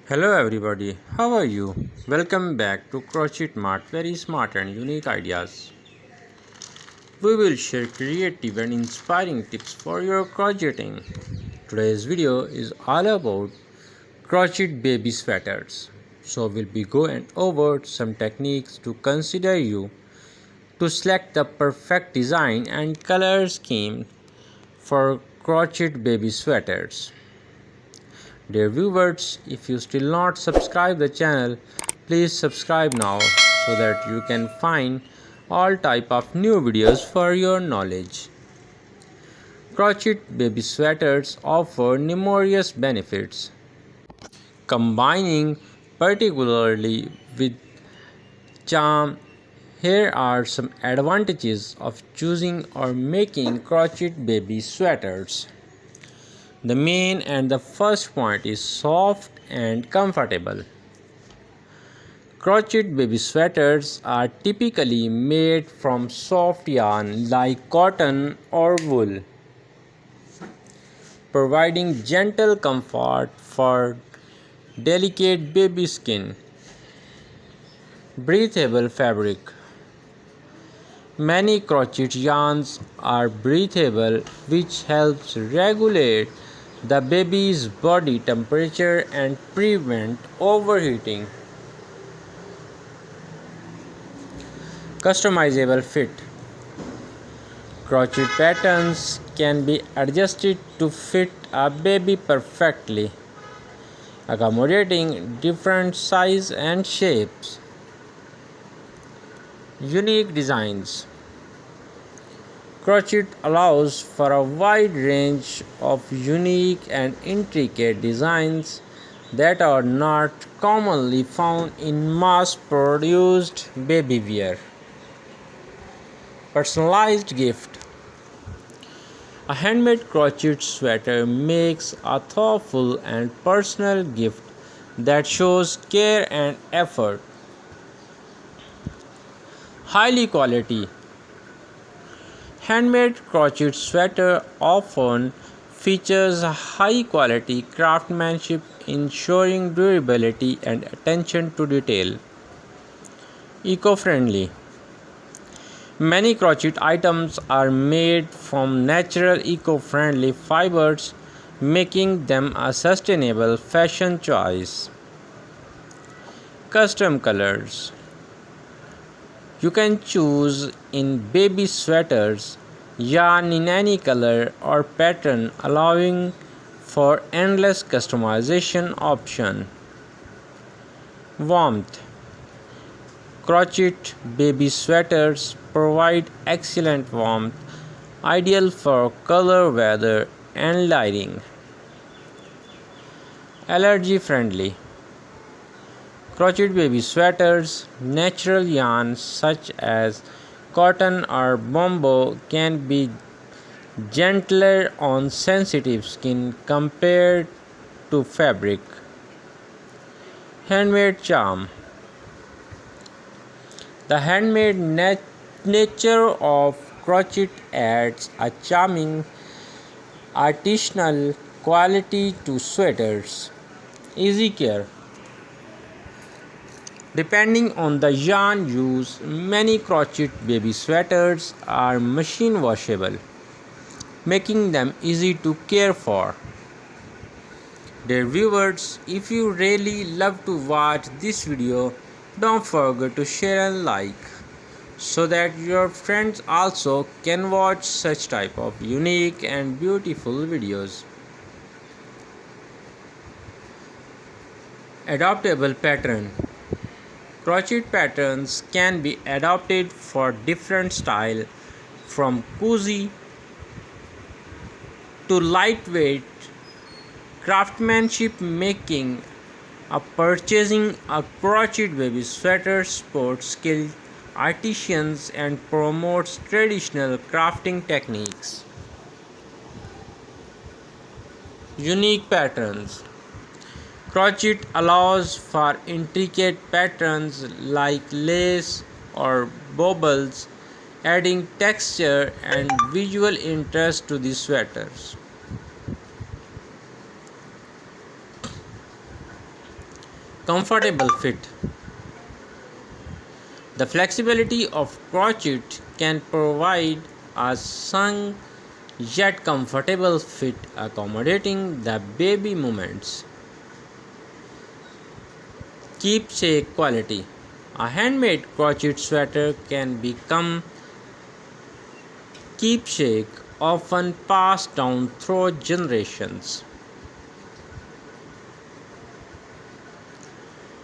Hello everybody, how are you? Welcome back to Crochet Mart, very smart and unique ideas. We will share creative and inspiring tips for your crocheting. Today's video is all about crochet baby sweaters. So we'll be going over some techniques to consider you to select the perfect design and color scheme for crochet baby sweaters. Dear viewers, if you still not subscribe the channel, please subscribe now so that you can find all type of new videos for your knowledge. Crochet baby sweaters offer numerous benefits, combining particularly with charm. Here are some advantages of choosing or making crochet baby sweaters. The main and the first point is soft and comfortable. Crochet baby sweaters are typically made from soft yarn like cotton or wool, providing gentle comfort for delicate baby skin. Breathable fabric. Many crochet yarns are breathable, which helps regulate the baby's body temperature and prevent overheating. Customizable fit. Crochet patterns can be adjusted to fit a baby perfectly, accommodating different sizes and shapes. Unique designs. Crochet allows for a wide range of unique and intricate designs that are not commonly found in mass-produced baby wear. Personalized gift. A handmade crochet sweater makes a thoughtful and personal gift that shows care and effort. Highly quality. Handmade crochet sweater often features high quality craftsmanship, ensuring durability and attention to detail. Eco-friendly. Many crochet items are made from natural eco-friendly fibers, making them a sustainable fashion choice. Custom colors. You can choose in baby sweaters yarn in any color or pattern, allowing for endless customization option. Warmth. Crochet baby sweaters provide excellent warmth, ideal for colder weather and lighting. Allergy friendly. Crochet baby sweaters, natural yarns such as cotton or bamboo can be gentler on sensitive skin compared to fabric. Handmade charm. The handmade nature of crochet adds a charming artisanal quality to sweaters. Easy care. Depending on the yarn used, many crochet baby sweaters are machine washable, making them easy to care for. Dear viewers, if you really love to watch this video, don't forget to share and like so that your friends also can watch such type of unique and beautiful videos. Adaptable pattern. Crochet patterns can be adapted for different styles, from cozy to lightweight craftsmanship, making purchasing a crochet baby sweater sports skilled artisans and promotes traditional crafting techniques. Unique patterns. Crochet allows for intricate patterns like lace or baubles, adding texture and visual interest to the sweaters. Comfortable fit. The flexibility of crochet can provide a snug yet comfortable fit accommodating the baby movements. Keepsake quality. A handmade crochet sweater can become keepsake, often passed down through generations.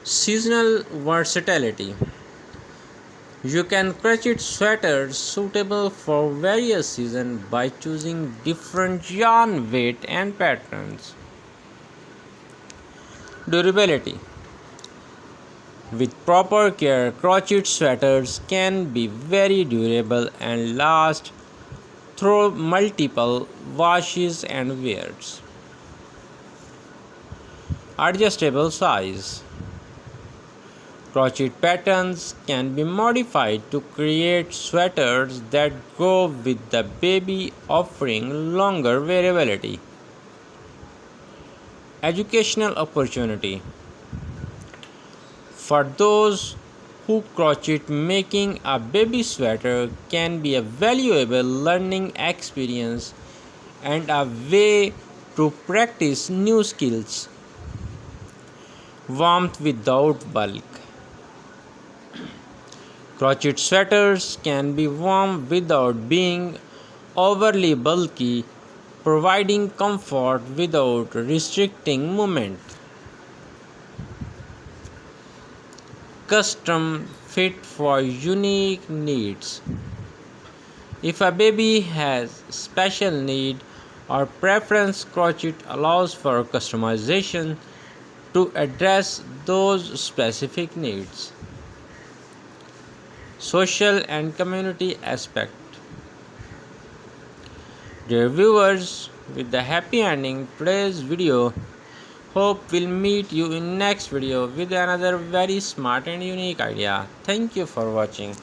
Seasonal versatility. You can crochet sweaters suitable for various seasons by choosing different yarn weight and patterns. Durability. With proper care, crochet sweaters can be very durable and last through multiple washes and wears. Adjustable size. Crochet patterns can be modified to create sweaters that go with the baby, offering longer wearability. Educational opportunity. For those who crochet, making a baby sweater can be a valuable learning experience and a way to practice new skills. Warmth without bulk. Crochet sweaters can be warm without being overly bulky, providing comfort without restricting movement. Custom fit for unique needs. If a baby has special need or preference, crochet allows for customization to address those specific needs. Social and community aspect. Dear viewers, with the happy ending today's video, hope we'll meet you in next video with another very smart and unique idea. Thank you for watching.